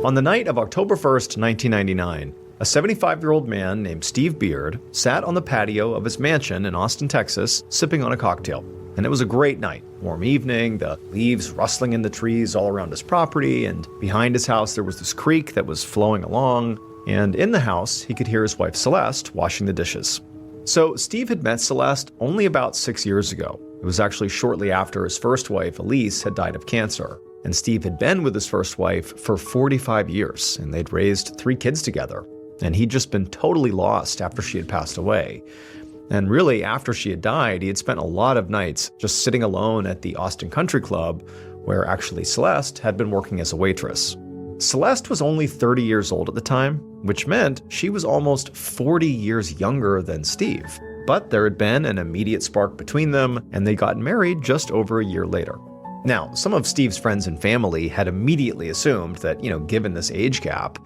On the night of October 1st, 1999, a 75-year-old man named Steve Beard sat on the patio of his mansion in Austin, Texas, sipping on a cocktail. And it was a great night. Warm evening, the leaves rustling in the trees all around his property, and behind his house there was this creek that was flowing along. And in the house, he could hear his wife Celeste washing the dishes. So Steve had met Celeste only about 6 years ago. It was actually shortly after his first wife, Elise, had died of cancer. And Steve had been with his first wife for 45 years, and they'd raised 3 kids together. And he'd just been totally lost after she had passed away. And really, after she had died, he had spent a lot of nights just sitting alone at the Austin Country Club, where actually Celeste had been working as a waitress. Celeste was only 30 years old at the time, which meant she was almost 40 years younger than Steve. But there had been an immediate spark between them, and they got married just over a year later. Now, some of Steve's friends and family had immediately assumed that, given this age gap,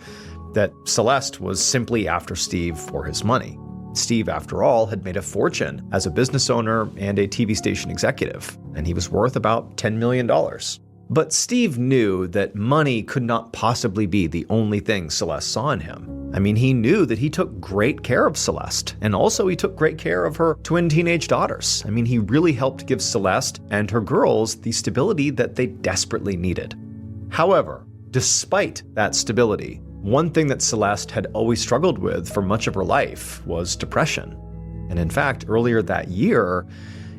that Celeste was simply after Steve for his money. Steve, after all, had made a fortune as a business owner and a TV station executive, and he was worth about $10 million. But Steve knew that money could not possibly be the only thing Celeste saw in him. I mean, he knew that he took great care of Celeste, and also he took great care of her twin teenage daughters. I mean, he really helped give Celeste and her girls the stability that they desperately needed. However, despite that stability, one thing that Celeste had always struggled with for much of her life was depression. And in fact, earlier that year,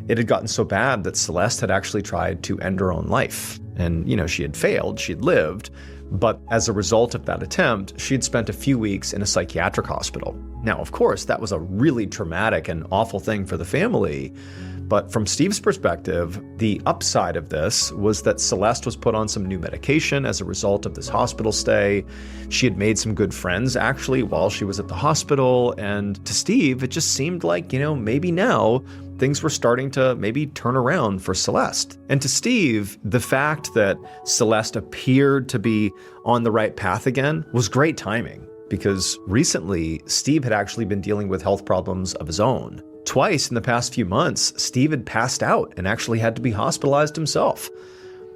it had gotten so bad that Celeste had actually tried to end her own life. And, she had failed, she'd lived, but as a result of that attempt, she'd spent a few weeks in a psychiatric hospital. Now, of course, that was a really traumatic and awful thing for the family, but from Steve's perspective, the upside of this was that Celeste was put on some new medication as a result of this hospital stay. She had made some good friends, actually, while she was at the hospital, and to Steve, it just seemed like, maybe now things were starting to maybe turn around for Celeste. And to Steve, the fact that Celeste appeared to be on the right path again was great timing, because recently, Steve had actually been dealing with health problems of his own. Twice in the past few months, Steve had passed out and actually had to be hospitalized himself.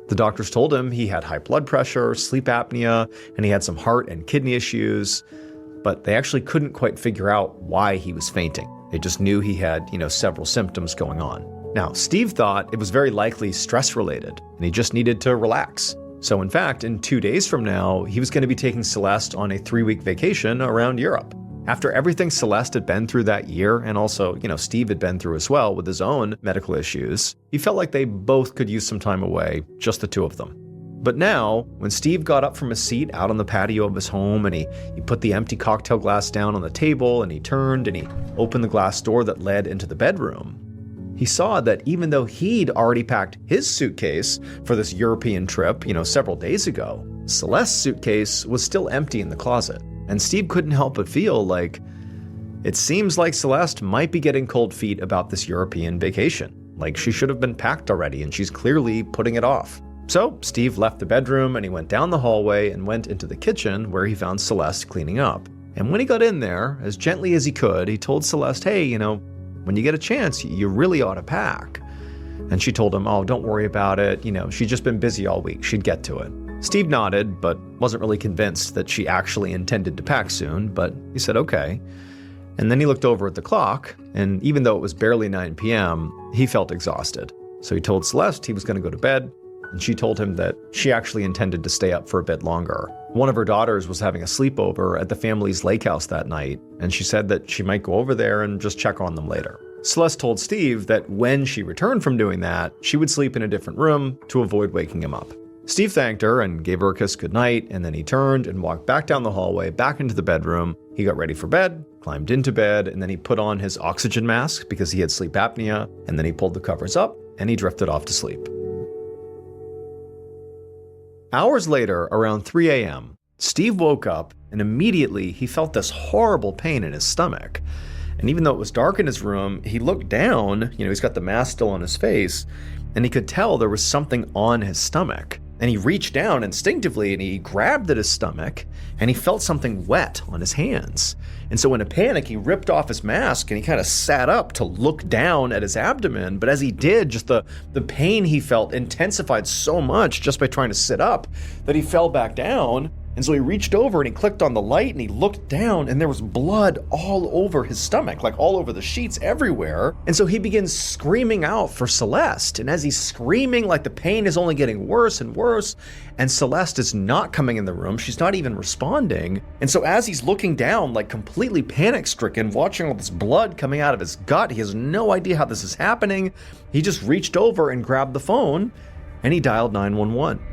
The doctors told him he had high blood pressure, sleep apnea, and he had some heart and kidney issues, but they actually couldn't quite figure out why he was fainting. They just knew he had, several symptoms going on. Now, Steve thought it was very likely stress-related, and he just needed to relax. So in fact, in 2 days from now, he was going to be taking Celeste on a 3-week vacation around Europe. After everything Celeste had been through that year, and also, Steve had been through as well with his own medical issues, he felt like they both could use some time away, just the two of them. But now, when Steve got up from his seat out on the patio of his home and he put the empty cocktail glass down on the table and he turned and he opened the glass door that led into the bedroom, he saw that even though he'd already packed his suitcase for this European trip, several days ago, Celeste's suitcase was still empty in the closet. And Steve couldn't help but feel like it seems like Celeste might be getting cold feet about this European vacation. Like she should have been packed already and she's clearly putting it off. So Steve left the bedroom and he went down the hallway and went into the kitchen where he found Celeste cleaning up. And when he got in there, as gently as he could, he told Celeste, hey, when you get a chance, you really ought to pack. And she told him, oh, don't worry about it. She'd just been busy all week. She'd get to it. Steve nodded, but wasn't really convinced that she actually intended to pack soon, but he said, okay. And then he looked over at the clock, and even though it was barely 9 p.m., he felt exhausted. So he told Celeste he was going to go to bed, and she told him that she actually intended to stay up for a bit longer. One of her daughters was having a sleepover at the family's lake house that night, and she said that she might go over there and just check on them later. Celeste told Steve that when she returned from doing that, she would sleep in a different room to avoid waking him up. Steve thanked her and gave her a kiss goodnight, and then he turned and walked back down the hallway, back into the bedroom. He got ready for bed, climbed into bed, and then he put on his oxygen mask because he had sleep apnea, and then he pulled the covers up, and he drifted off to sleep. Hours later, around 3 a.m., Steve woke up, and immediately he felt this horrible pain in his stomach. And even though it was dark in his room, he looked down, he's got the mask still on his face, and he could tell there was something on his stomach. And he reached down instinctively and he grabbed at his stomach and he felt something wet on his hands. And so in a panic, he ripped off his mask and he kind of sat up to look down at his abdomen. But as he did, just the pain he felt intensified so much just by trying to sit up that he fell back down. And so he reached over and he clicked on the light and he looked down and there was blood all over his stomach, like all over the sheets everywhere. And so he begins screaming out for Celeste. And as he's screaming, like the pain is only getting worse and worse, and Celeste is not coming in the room. She's not even responding. And so as he's looking down, like completely panic-stricken, watching all this blood coming out of his gut, he has no idea how this is happening. He just reached over and grabbed the phone and he dialed 911.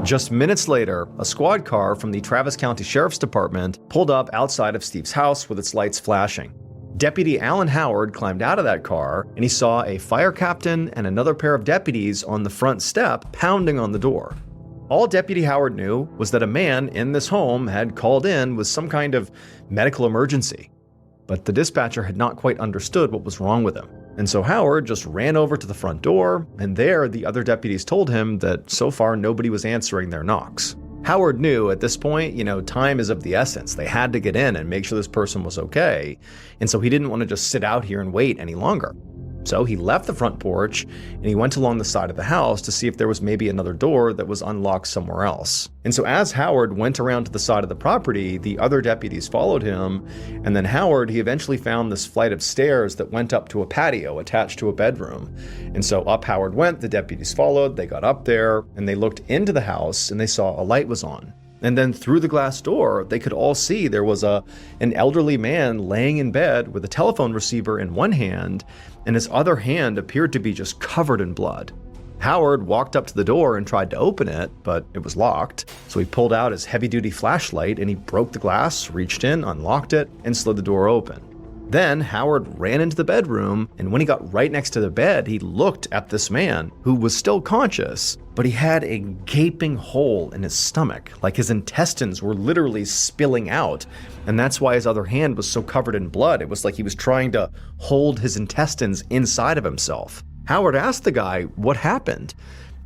Just minutes later, a squad car from the Travis County Sheriff's Department pulled up outside of Steve's house with its lights flashing. Deputy Alan Howard climbed out of that car and he saw a fire captain and another pair of deputies on the front step pounding on the door. All Deputy Howard knew was that a man in this home had called in with some kind of medical emergency. But the dispatcher had not quite understood what was wrong with him. And so Howard just ran over to the front door, and there the other deputies told him that so far nobody was answering their knocks. Howard knew at this point, time is of the essence. They had to get in and make sure this person was okay. And so he didn't want to just sit out here and wait any longer. So he left the front porch and he went along the side of the house to see if there was maybe another door that was unlocked somewhere else. And so as Howard went around to the side of the property, the other deputies followed him. And then he eventually found this flight of stairs that went up to a patio attached to a bedroom. And so up Howard went, the deputies followed, they got up there and they looked into the house and they saw a light was on. And then through the glass door, they could all see there was an elderly man laying in bed with a telephone receiver in one hand, and his other hand appeared to be just covered in blood. Howard walked up to the door and tried to open it, but it was locked. So he pulled out his heavy-duty flashlight and he broke the glass, reached in, unlocked it, and slid the door open. Then Howard ran into the bedroom, and when he got right next to the bed, he looked at this man who was still conscious, but he had a gaping hole in his stomach, like his intestines were literally spilling out, and that's why his other hand was so covered in blood. It was like he was trying to hold his intestines inside of himself. Howard asked the guy what happened,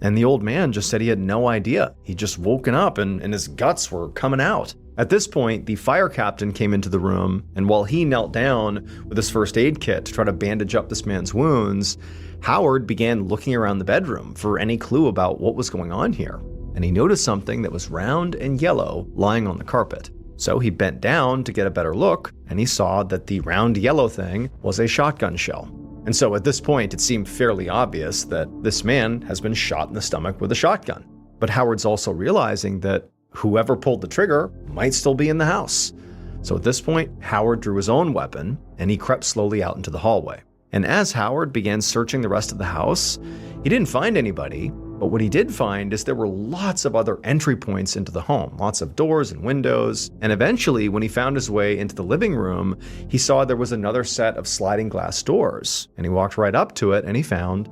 and the old man just said he had no idea. He'd just woken up and his guts were coming out. At this point, the fire captain came into the room, and while he knelt down with his first aid kit to try to bandage up this man's wounds, Howard began looking around the bedroom for any clue about what was going on here. And he noticed something that was round and yellow lying on the carpet. So he bent down to get a better look, and he saw that the round yellow thing was a shotgun shell. And so at this point, it seemed fairly obvious that this man has been shot in the stomach with a shotgun. But Howard's also realizing that whoever pulled the trigger might still be in the house. So at this point, Howard drew his own weapon and he crept slowly out into the hallway. And as Howard began searching the rest of the house, he didn't find anybody, but what he did find is there were lots of other entry points into the home, lots of doors and windows. And eventually, when he found his way into the living room, he saw there was another set of sliding glass doors, and he walked right up to it and he found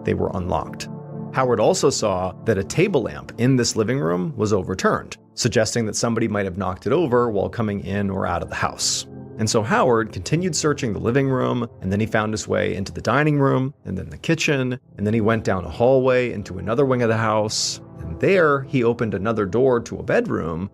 they were unlocked. Howard also saw that a table lamp in this living room was overturned, suggesting that somebody might have knocked it over while coming in or out of the house. And so Howard continued searching the living room, and then he found his way into the dining room, and then the kitchen, and then he went down a hallway into another wing of the house, and there he opened another door to a bedroom,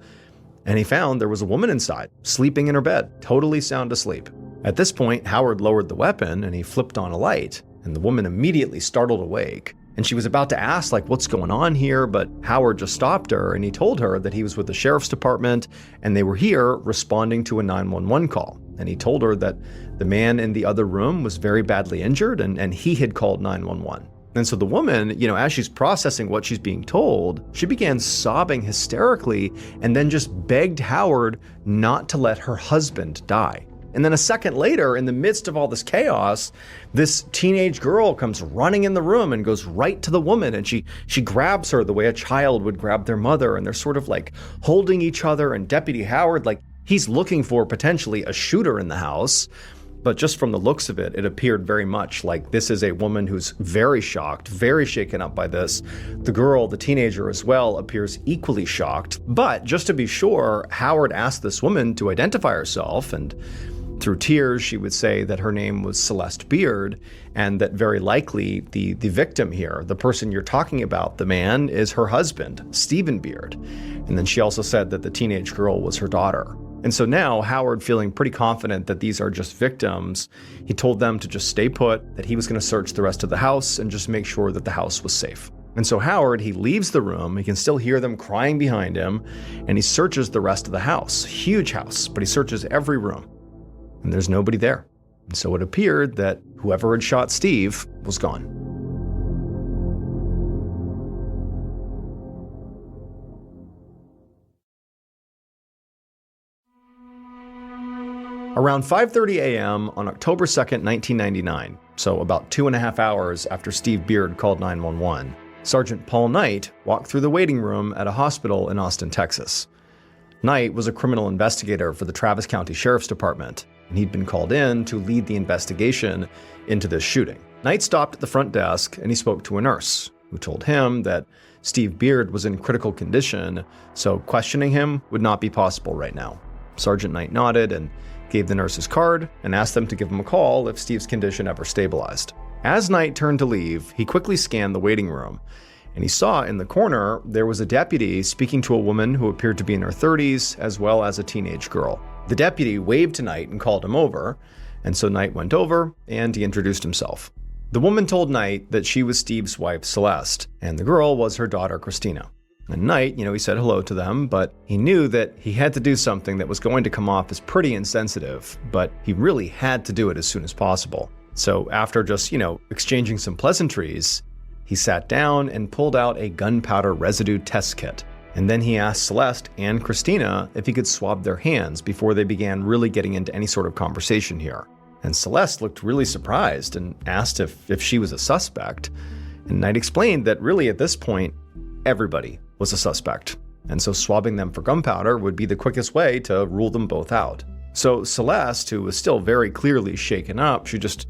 and he found there was a woman inside, sleeping in her bed, totally sound asleep. At this point, Howard lowered the weapon and he flipped on a light, and the woman immediately startled awake. And she was about to ask, what's going on here? But Howard just stopped her and he told her that he was with the sheriff's department and they were here responding to a 911 call. And he told her that the man in the other room was very badly injured and he had called 911. And so the woman, as she's processing what she's being told, she began sobbing hysterically and then just begged Howard not to let her husband die. And then a second later, in the midst of all this chaos, this teenage girl comes running in the room and goes right to the woman, and she grabs her the way a child would grab their mother, and they're sort of holding each other, and Deputy Howard, he's looking for potentially a shooter in the house. But just from the looks of it, it appeared very much like this is a woman who's very shocked, very shaken up by this. The girl, the teenager as well, appears equally shocked. But just to be sure, Howard asked this woman to identify herself, and through tears, she would say that her name was Celeste Beard, and that very likely the victim here, the person you're talking about, the man, is her husband, Stephen Beard. And then she also said that the teenage girl was her daughter. And so now, Howard, feeling pretty confident that these are just victims, he told them to just stay put, that he was going to search the rest of the house and just make sure that the house was safe. And so Howard, he leaves the room, he can still hear them crying behind him, and he searches the rest of the house. Huge house, but he searches every room. And there's nobody there. And so it appeared that whoever had shot Steve was gone. Around 5:30 a.m. on October 2nd, 1999, so about 2.5 hours after Steve Beard called 911, Sergeant Paul Knight walked through the waiting room at a hospital in Austin, Texas. Knight was a criminal investigator for the Travis County Sheriff's Department, and he'd been called in to lead the investigation into this shooting. Knight stopped at the front desk and he spoke to a nurse, who told him that Steve Beard was in critical condition, so questioning him would not be possible right now. Sergeant Knight nodded and gave the nurse his card and asked them to give him a call if Steve's condition ever stabilized. As Knight turned to leave, he quickly scanned the waiting room, and he saw in the corner there was a deputy speaking to a woman who appeared to be in her 30s, as well as a teenage girl. The deputy waved to Knight and called him over, and so Knight went over and he introduced himself. The woman told Knight that she was Steve's wife, Celeste, and the girl was her daughter, Christina. And Knight, he said hello to them, but he knew that he had to do something that was going to come off as pretty insensitive, but he really had to do it as soon as possible. So after just, exchanging some pleasantries, he sat down and pulled out a gunpowder residue test kit. And then he asked Celeste and Christina if he could swab their hands before they began really getting into any sort of conversation here. And Celeste looked really surprised and asked if she was a suspect. And Knight explained that really at this point, everybody was a suspect. And so swabbing them for gunpowder would be the quickest way to rule them both out. So Celeste, who was still very clearly shaken up, she just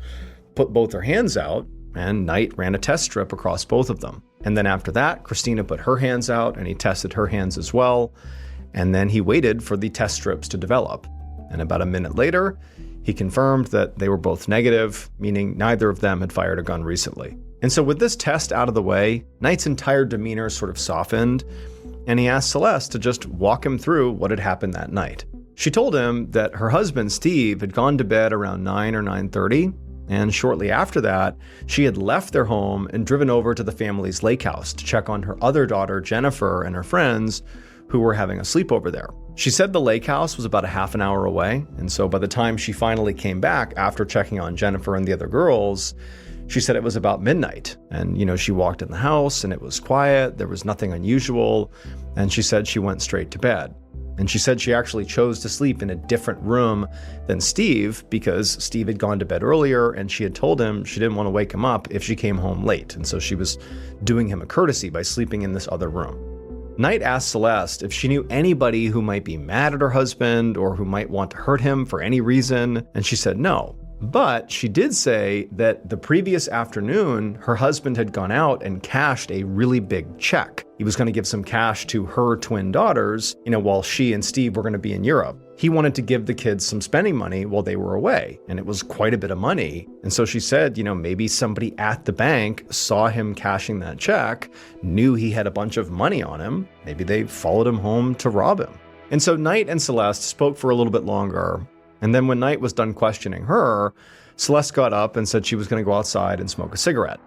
put both her hands out, and Knight ran a test strip across both of them. And then after that, Christina put her hands out and he tested her hands as well. And then he waited for the test strips to develop. And about a minute later, he confirmed that they were both negative, meaning neither of them had fired a gun recently. And so with this test out of the way, Knight's entire demeanor sort of softened, and he asked Celeste to just walk him through what had happened that night. She told him that her husband, Steve, had gone to bed around 9 or 9:30, and shortly after that, she had left their home and driven over to the family's lake house to check on her other daughter, Jennifer, and her friends who were having a sleepover there. She said the lake house was about a half an hour away, and so by the time she finally came back after checking on Jennifer and the other girls, she said it was about midnight. And, she walked in the house and it was quiet, there was nothing unusual, and she said she went straight to bed. And she said she actually chose to sleep in a different room than Steve because Steve had gone to bed earlier and she had told him she didn't want to wake him up if she came home late. And so she was doing him a courtesy by sleeping in this other room. Knight asked Celeste if she knew anybody who might be mad at her husband or who might want to hurt him for any reason, and she said no. But she did say that the previous afternoon, her husband had gone out and cashed a really big check. He was going to give some cash to her twin daughters, while she and Steve were going to be in Europe. He wanted to give the kids some spending money while they were away, and it was quite a bit of money. And so she said, maybe somebody at the bank saw him cashing that check, knew he had a bunch of money on him. Maybe they followed him home to rob him. And so Knight and Celeste spoke for a little bit longer. And then when Knight was done questioning her, Celeste got up and said she was going to go outside and smoke a cigarette.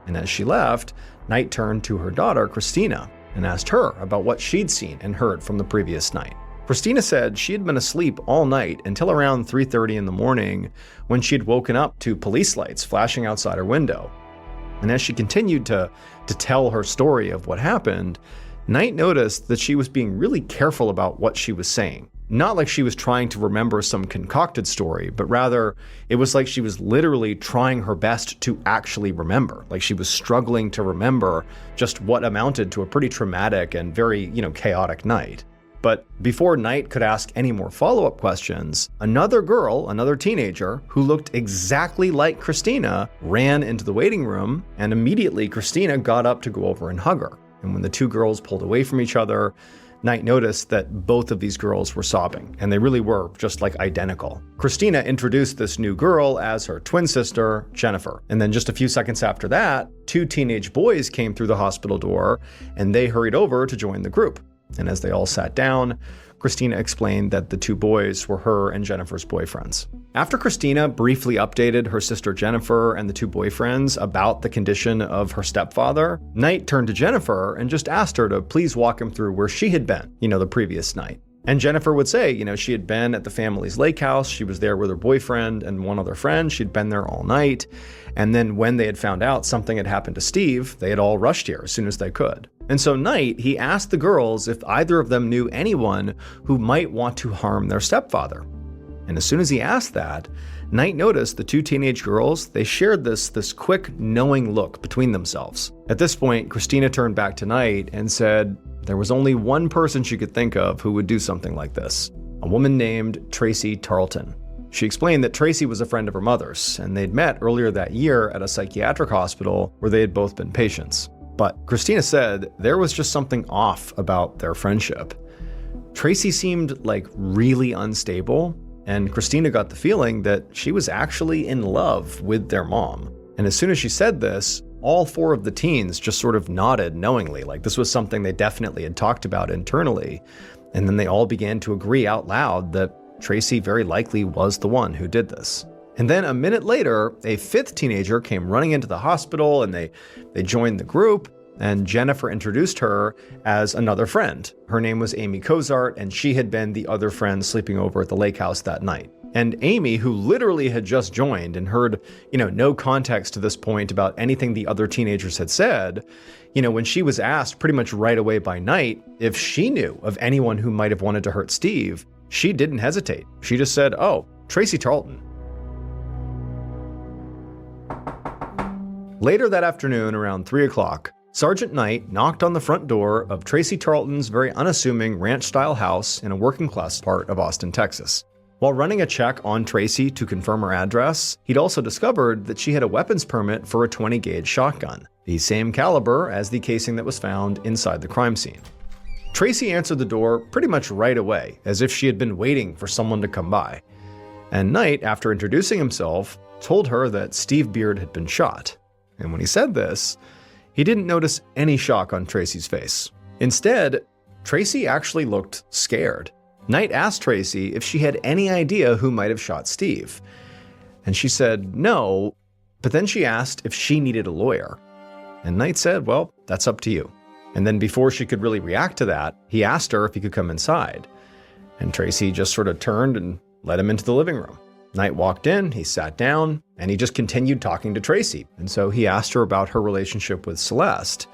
And as she left, Knight turned to her daughter, Christina, and asked her about what she'd seen and heard from the previous night. Christina said she had been asleep all night until around 3:30 in the morning when she had woken up to police lights flashing outside her window. And as she continued to tell her story of what happened, Knight noticed that she was being really careful about what she was saying. Not like she was trying to remember some concocted story, but rather it was like she was literally trying her best to actually remember. Like she was struggling to remember just what amounted to a pretty traumatic and very, chaotic night. But before Knight could ask any more follow-up questions, another girl, another teenager, who looked exactly like Christina, ran into the waiting room, and immediately Christina got up to go over and hug her. And when the two girls pulled away from each other, Knight noticed that both of these girls were sobbing, and they really were just like identical. Christina introduced this new girl as her twin sister, Jennifer. And then just a few seconds after that, two teenage boys came through the hospital door, and they hurried over to join the group. And as they all sat down, Christina explained that the two boys were her and Jennifer's boyfriends. After Christina briefly updated her sister Jennifer and the two boyfriends about the condition of her stepfather, Knight turned to Jennifer and just asked her to please walk him through where she had been, the previous night. And Jennifer would say, she had been at the family's lake house. She was there with her boyfriend and one other friend. She'd been there all night. And then when they had found out something had happened to Steve, they had all rushed here as soon as they could. And so Knight, he asked the girls if either of them knew anyone who might want to harm their stepfather. And as soon as he asked that, Knight noticed the two teenage girls, they shared this quick, knowing look between themselves. At this point, Christina turned back to Knight and said there was only one person she could think of who would do something like this, a woman named Tracy Tarleton. She explained that Tracy was a friend of her mother's, and they'd met earlier that year at a psychiatric hospital where they had both been patients. But Christina said there was just something off about their friendship. Tracy seemed like really unstable, and Christina got the feeling that she was actually in love with their mom. And as soon as she said this, all four of the teens just sort of nodded knowingly, like this was something they definitely had talked about internally. And then they all began to agree out loud that Tracy very likely was the one who did this. And then a minute later, a fifth teenager came running into the hospital and they joined the group, and Jennifer introduced her as another friend. Her name was Amy Cozart, and she had been the other friend sleeping over at the lake house that night. And Amy, who literally had just joined and heard, no context to this point about anything the other teenagers had said, when she was asked pretty much right away by Knight if she knew of anyone who might have wanted to hurt Steve, she didn't hesitate. She just said, "Oh, Tracy Tarleton." Later that afternoon, around 3 o'clock, Sergeant Knight knocked on the front door of Tracy Tarleton's very unassuming ranch-style house in a working-class part of Austin, Texas. While running a check on Tracy to confirm her address, he'd also discovered that she had a weapons permit for a 20-gauge shotgun, the same caliber as the casing that was found inside the crime scene. Tracy answered the door pretty much right away, as if she had been waiting for someone to come by. And Knight, after introducing himself, told her that Steve Beard had been shot. And when he said this, he didn't notice any shock on Tracy's face. Instead, Tracy actually looked scared. Knight asked Tracy if she had any idea who might have shot Steve. And she said no, but then she asked if she needed a lawyer. And Knight said, "Well, that's up to you." And then before she could really react to that, he asked her if he could come inside. And Tracy just sort of turned and let him into the living room. Knight walked in, he sat down, and he just continued talking to Tracy. And so he asked her about her relationship with Celeste.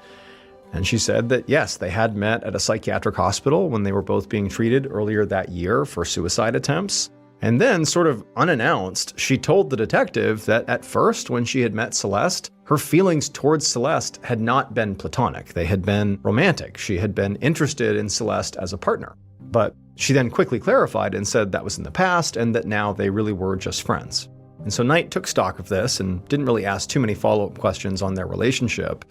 And she said that yes, they had met at a psychiatric hospital when they were both being treated earlier that year for suicide attempts. And then, sort of unannounced, she told the detective that at first, when she had met Celeste, her feelings towards Celeste had not been platonic. They had been romantic. She had been interested in Celeste as a partner. But she then quickly clarified and said that was in the past and that now they really were just friends. And so Knight took stock of this and didn't really ask too many follow-up questions on their relationship.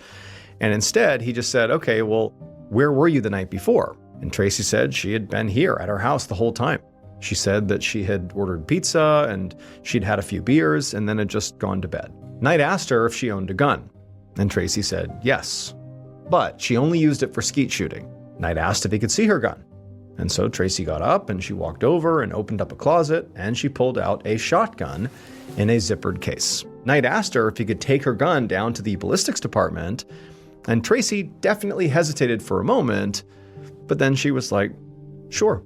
And instead, he just said, "Okay, well, where were you the night before?" And Tracy said she had been here at her house the whole time. She said that she had ordered pizza and she'd had a few beers and then had just gone to bed. Knight asked her if she owned a gun. And Tracy said yes, but she only used it for skeet shooting. Knight asked if he could see her gun. And so Tracy got up and she walked over and opened up a closet and she pulled out a shotgun in a zippered case. Knight asked her if he could take her gun down to the ballistics department, and Tracy definitely hesitated for a moment, but then she was like, "Sure."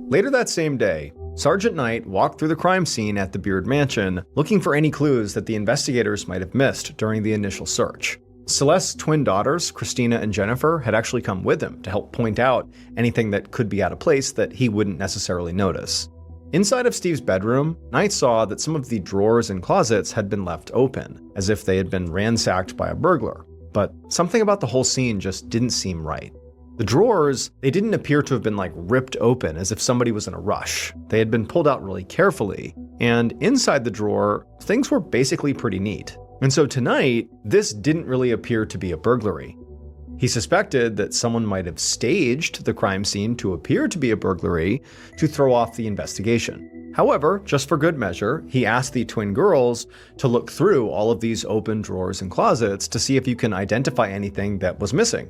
Later that same day, Sergeant Knight walked through the crime scene at the Beard Mansion, looking for any clues that the investigators might have missed during the initial search. Celeste's twin daughters, Christina and Jennifer, had actually come with him to help point out anything that could be out of place that he wouldn't necessarily notice. Inside of Steve's bedroom, Knight saw that some of the drawers and closets had been left open, as if they had been ransacked by a burglar. But something about the whole scene just didn't seem right. The drawers, they didn't appear to have been ripped open as if somebody was in a rush. They had been pulled out really carefully, and inside the drawer, things were basically pretty neat. And so tonight, this didn't really appear to be a burglary. He suspected that someone might have staged the crime scene to appear to be a burglary to throw off the investigation. However, just for good measure, he asked the twin girls to look through all of these open drawers and closets to see if you can identify anything that was missing.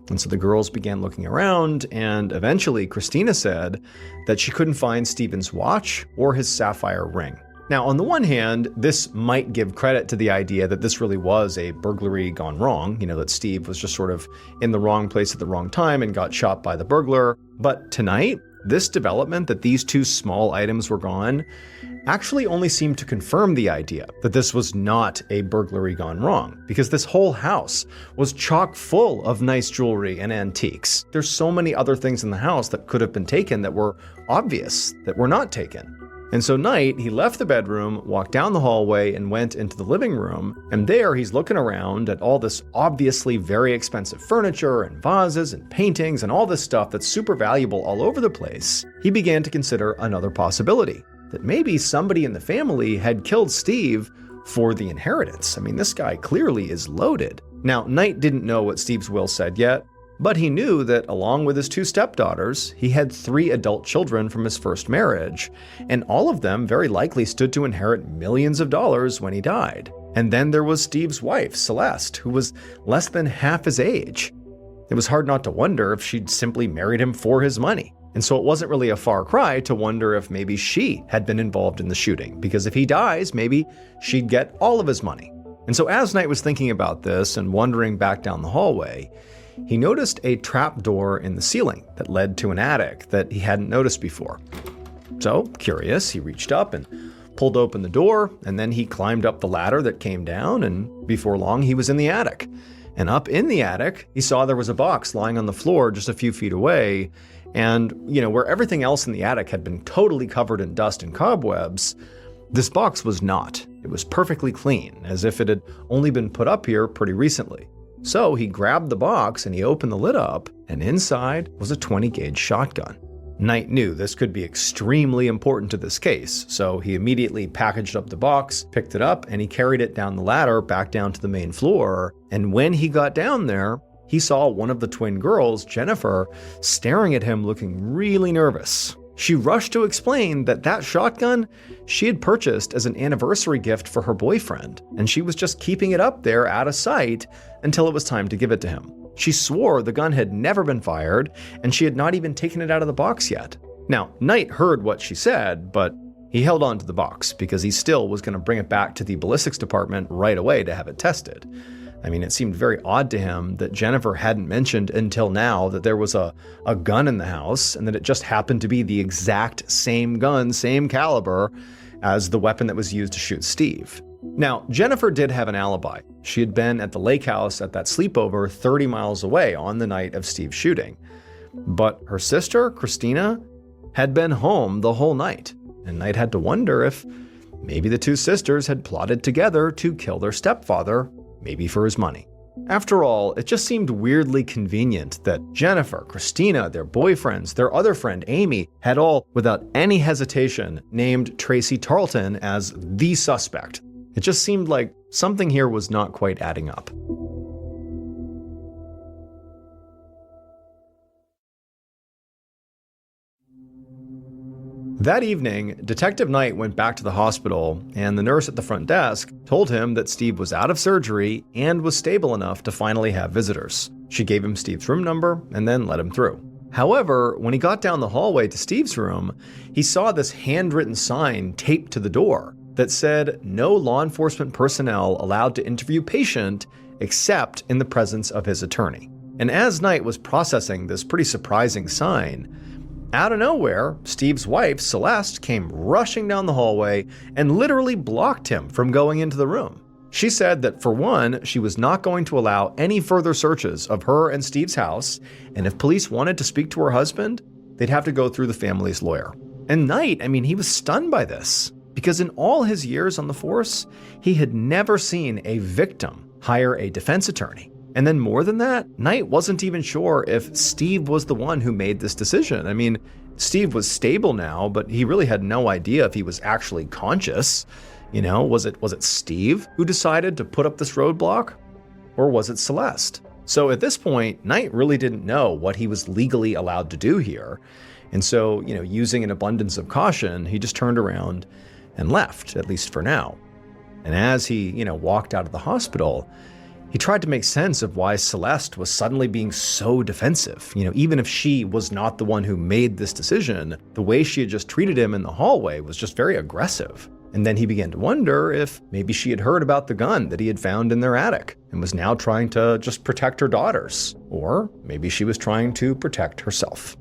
And so the girls began looking around, and eventually Christina said that she couldn't find Stephen's watch or his sapphire ring. Now, on the one hand, this might give credit to the idea that this really was a burglary gone wrong, that Steve was just sort of in the wrong place at the wrong time and got shot by the burglar. But tonight, this development that these two small items were gone actually only seemed to confirm the idea that this was not a burglary gone wrong, because this whole house was chock full of nice jewelry and antiques. There's so many other things in the house that could have been taken that were obvious that were not taken. And so Knight, he left the bedroom, walked down the hallway, and went into the living room. And there he's looking around at all this obviously very expensive furniture and vases and paintings and all this stuff that's super valuable all over the place. He began to consider another possibility, that maybe somebody in the family had killed Steve for the inheritance. I mean, this guy clearly is loaded. Now, Knight didn't know what Steve's will said yet, but he knew that along with his 2 stepdaughters, he had 3 adult children from his first marriage, and all of them very likely stood to inherit millions of dollars when he died. And then there was Steve's wife, Celeste, who was less than half his age. It was hard not to wonder if she'd simply married him for his money. And so it wasn't really a far cry to wonder if maybe she had been involved in the shooting, because if he dies, maybe she'd get all of his money. And so as Knight was thinking about this and wandering back down the hallway, he noticed a trap door in the ceiling that led to an attic that he hadn't noticed before. So, curious, he reached up and pulled open the door, and then he climbed up the ladder that came down, and before long he was in the attic. And up in the attic, he saw there was a box lying on the floor just a few feet away, and, where everything else in the attic had been totally covered in dust and cobwebs, this box was not. It was perfectly clean, as if it had only been put up here pretty recently. So he grabbed the box and he opened the lid up, and inside was a 20-gauge shotgun. Knight knew this could be extremely important to this case, so he immediately packaged up the box, picked it up, and he carried it down the ladder back down to the main floor. And when he got down there, he saw one of the twin girls, Jennifer, staring at him looking really nervous. She rushed to explain that that shotgun she had purchased as an anniversary gift for her boyfriend, and she was just keeping it up there out of sight until it was time to give it to him. She swore the gun had never been fired, and she had not even taken it out of the box yet. Now, Knight heard what she said, but he held on to the box because he still was going to bring it back to the ballistics department right away to have it tested. I mean, it seemed very odd to him that Jennifer hadn't mentioned until now that there was a gun in the house, and that it just happened to be the exact same gun, same caliber, as the weapon that was used to shoot Steve. Now, Jennifer did have an alibi. She had been at the lake house at that sleepover 30 miles away on the night of Steve's shooting. But her sister, Christina, had been home the whole night, and Knight had to wonder if maybe the 2 sisters had plotted together to kill their stepfather, maybe for his money. After all, it just seemed weirdly convenient that Jennifer, Christina, their boyfriends, their other friend Amy, had all, without any hesitation, named Tracy Tarleton as the suspect. It just seemed like something here was not quite adding up. That evening, Detective Knight went back to the hospital, and the nurse at the front desk told him that Steve was out of surgery and was stable enough to finally have visitors. She gave him Steve's room number and then let him through. However, when he got down the hallway to Steve's room, he saw this handwritten sign taped to the door that said no law enforcement personnel allowed to interview patient except in the presence of his attorney. And as Knight was processing this pretty surprising sign, out of nowhere, Steve's wife, Celeste, came rushing down the hallway and literally blocked him from going into the room. She said that for one, she was not going to allow any further searches of her and Steve's house, and if police wanted to speak to her husband, they'd have to go through the family's lawyer. And Knight, he was stunned by this, because in all his years on the force, he had never seen a victim hire a defense attorney. And then more than that, Knight wasn't even sure if Steve was the one who made this decision. Steve was stable now, but he really had no idea if he was actually conscious. Was it Steve who decided to put up this roadblock? Or was it Celeste? So at this point, Knight really didn't know what he was legally allowed to do here. And so, using an abundance of caution, he just turned around and left, at least for now. And as he, walked out of the hospital, He tried to make sense of why Celeste was suddenly being so defensive. Even if she was not the one who made this decision, the way she had just treated him in the hallway was just very aggressive. And then he began to wonder if maybe she had heard about the gun that he had found in their attic and was now trying to just protect her daughters. Or maybe she was trying to protect herself.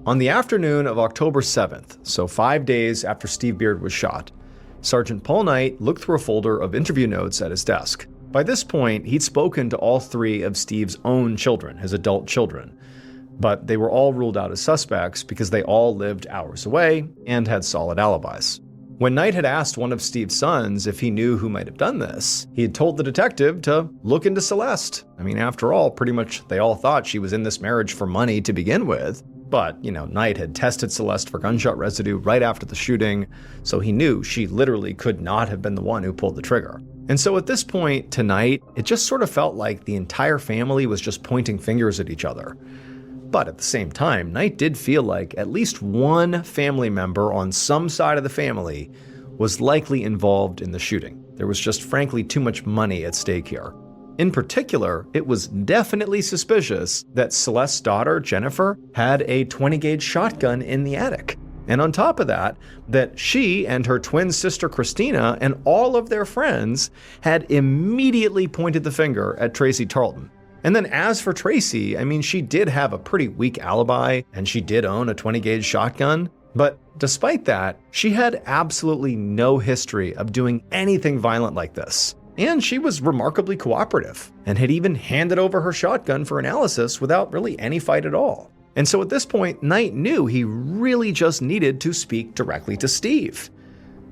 On the afternoon of October 7th, so 5 days after Steve Beard was shot, Sergeant Paul Knight looked through a folder of interview notes at his desk. By this point, he'd spoken to all 3 of Steve's own children, his adult children, but they were all ruled out as suspects because they all lived hours away and had solid alibis. When Knight had asked one of Steve's sons if he knew who might have done this, he had told the detective to look into Celeste. After all, pretty much they all thought she was in this marriage for money to begin with. But, Knight had tested Celeste for gunshot residue right after the shooting, so he knew she literally could not have been the one who pulled the trigger. And so at this point, to Knight, it just sort of felt like the entire family was just pointing fingers at each other. But at the same time, Knight did feel like at least one family member on some side of the family was likely involved in the shooting. There was just frankly too much money at stake here. In particular, it was definitely suspicious that Celeste's daughter, Jennifer, had a 20-gauge shotgun in the attic. And on top of that she and her twin sister Christina and all of their friends had immediately pointed the finger at Tracy Tarleton. And then as for Tracy, she did have a pretty weak alibi and she did own a 20-gauge shotgun. But despite that, she had absolutely no history of doing anything violent like this. And she was remarkably cooperative and had even handed over her shotgun for analysis without really any fight at all. And so at this point, Knight knew he really just needed to speak directly to Steve.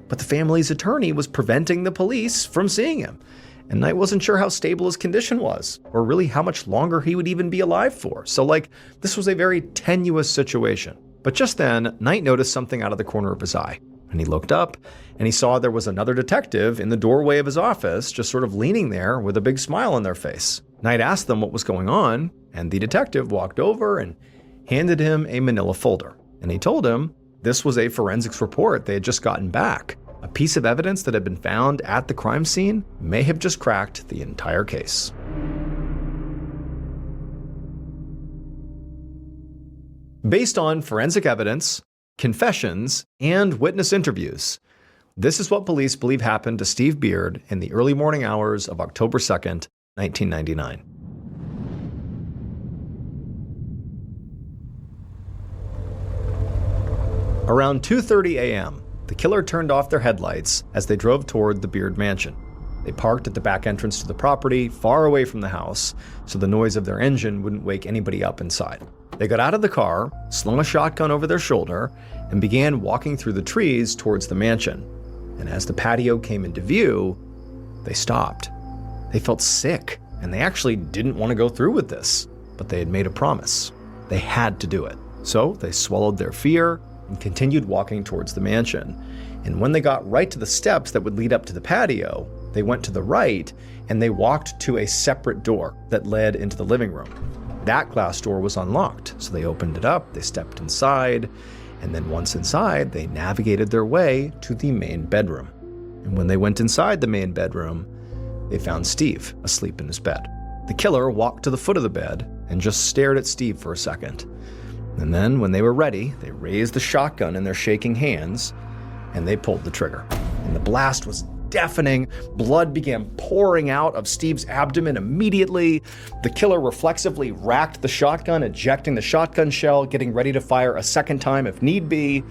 But the family's attorney was preventing the police from seeing him. And Knight wasn't sure how stable his condition was, or really how much longer he would even be alive for. So this was a very tenuous situation. But just then, Knight noticed something out of the corner of his eye. And he looked up, and he saw there was another detective in the doorway of his office, just sort of leaning there with a big smile on their face. Knight asked them what was going on, and the detective walked over and handed him a manila folder. And he told him this was a forensics report they had just gotten back. A piece of evidence that had been found at the crime scene may have just cracked the entire case. Based on forensic evidence, confessions, and witness interviews, this is what police believe happened to Steve Beard in the early morning hours of October 2nd, 1999. Around 2:30 a.m., the killer turned off their headlights as they drove toward the Beard mansion. They parked at the back entrance to the property, far away from the house, so the noise of their engine wouldn't wake anybody up inside. They got out of the car, slung a shotgun over their shoulder, and began walking through the trees towards the mansion. And as the patio came into view, they stopped. They felt sick, and they actually didn't want to go through with this, but they had made a promise. They had to do it. So they swallowed their fear and continued walking towards the mansion. And when they got right to the steps that would lead up to the patio, they went to the right and they walked to a separate door that led into the living room. That glass door was unlocked, so they opened it up, they stepped inside, and then once inside, they navigated their way to the main bedroom. And when they went inside the main bedroom, they found Steve asleep in his bed. The killer walked to the foot of the bed and just stared at Steve for a second. And then, when they were ready, they raised the shotgun in their shaking hands, and they pulled the trigger. And the blast was deafening. Blood began pouring out of Steve's abdomen immediately. The killer reflexively racked the shotgun, ejecting the shotgun shell, getting ready to fire a second time if need be.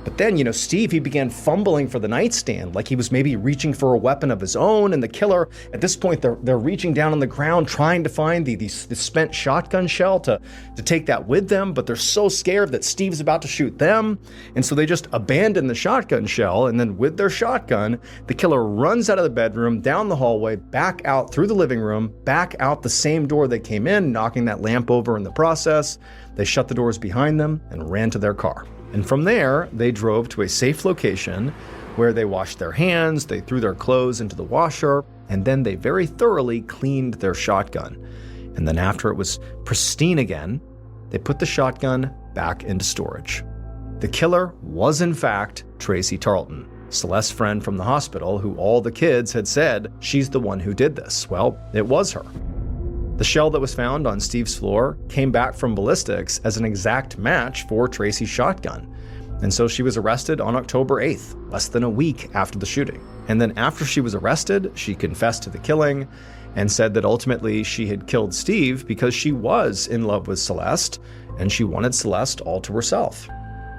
But then, Steve, he began fumbling for the nightstand, like he was maybe reaching for a weapon of his own. And the killer, at this point, they're reaching down on the ground, trying to find the spent shotgun shell to take that with them. But they're so scared that Steve's about to shoot them. And so they just abandon the shotgun shell. And then with their shotgun, the killer runs out of the bedroom, down the hallway, back out through the living room, back out the same door they came in, knocking that lamp over in the process. They shut the doors behind them and ran to their car. And from there, they drove to a safe location where they washed their hands, they threw their clothes into the washer, and then they very thoroughly cleaned their shotgun. And then after it was pristine again, they put the shotgun back into storage. The killer was in fact Tracy Tarleton. Celeste's friend from the hospital, who all the kids had said she's the one who did this. Well, it was her. The shell that was found on Steve's floor came back from ballistics as an exact match for Tracy's shotgun. And so she was arrested on October 8th, less than a week after the shooting. And then after she was arrested, she confessed to the killing and said that ultimately she had killed Steve because she was in love with Celeste and she wanted Celeste all to herself.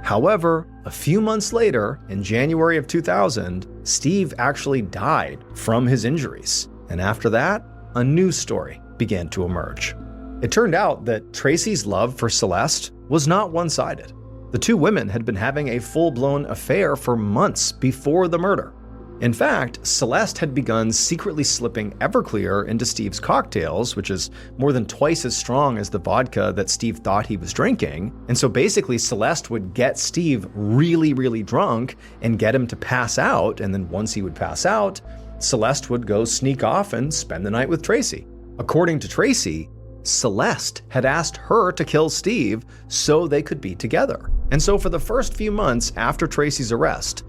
However, a few months later, in January of 2000, Steve actually died from his injuries. And after that, a new story began to emerge. It turned out that Tracy's love for Celeste was not one-sided. The two women had been having a full-blown affair for months before the murder. In fact, Celeste had begun secretly slipping Everclear into Steve's cocktails, which is more than twice as strong as the vodka that Steve thought he was drinking. And so basically, Celeste would get Steve really, really drunk and get him to pass out. And then once he would pass out, Celeste would go sneak off and spend the night with Tracy. According to Tracy, Celeste had asked her to kill Steve so they could be together. And so for the first few months after Tracy's arrest,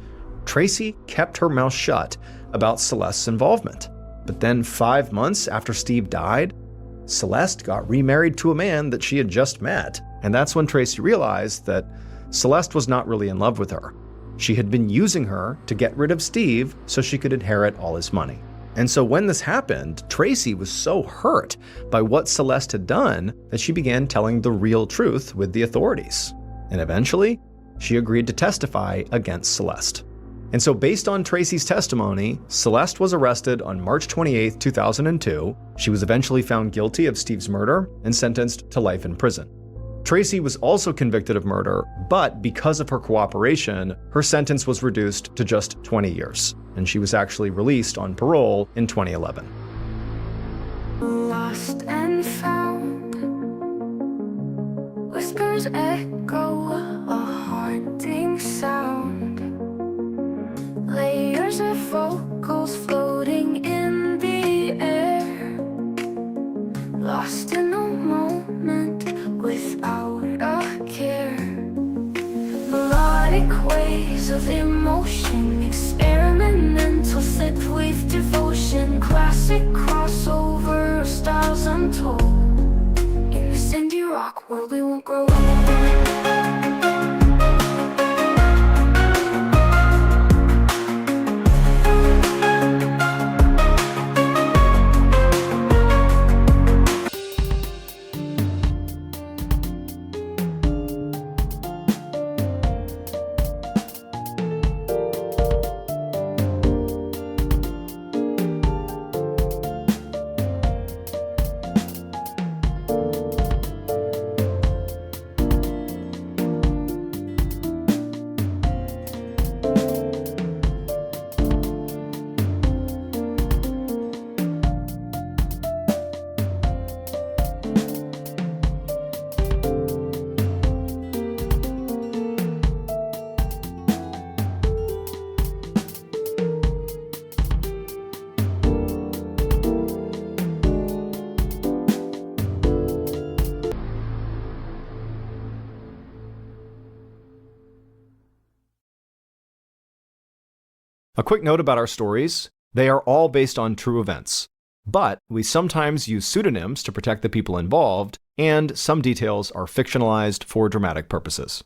Tracy kept her mouth shut about Celeste's involvement. But then 5 months after Steve died, Celeste got remarried to a man that she had just met. And that's when Tracy realized that Celeste was not really in love with her. She had been using her to get rid of Steve so she could inherit all his money. And so when this happened, Tracy was so hurt by what Celeste had done that she began telling the real truth with the authorities. And eventually, she agreed to testify against Celeste. And so based on Tracy's testimony, Celeste was arrested on March 28, 2002. She was eventually found guilty of Steve's murder and sentenced to life in prison. Tracy was also convicted of murder, but because of her cooperation, her sentence was reduced to just 20 years, and she was actually released on parole in 2011. Lost and found, whispers echo, a haunting sound. Layers of vocals floating in the air, lost in a moment without a care. Melodic waves of emotion, experimental set with devotion. Classic crossover of styles untold. In this indie rock world we won't grow old. A quick note about our stories: they are all based on true events, but we sometimes use pseudonyms to protect the people involved, and some details are fictionalized for dramatic purposes.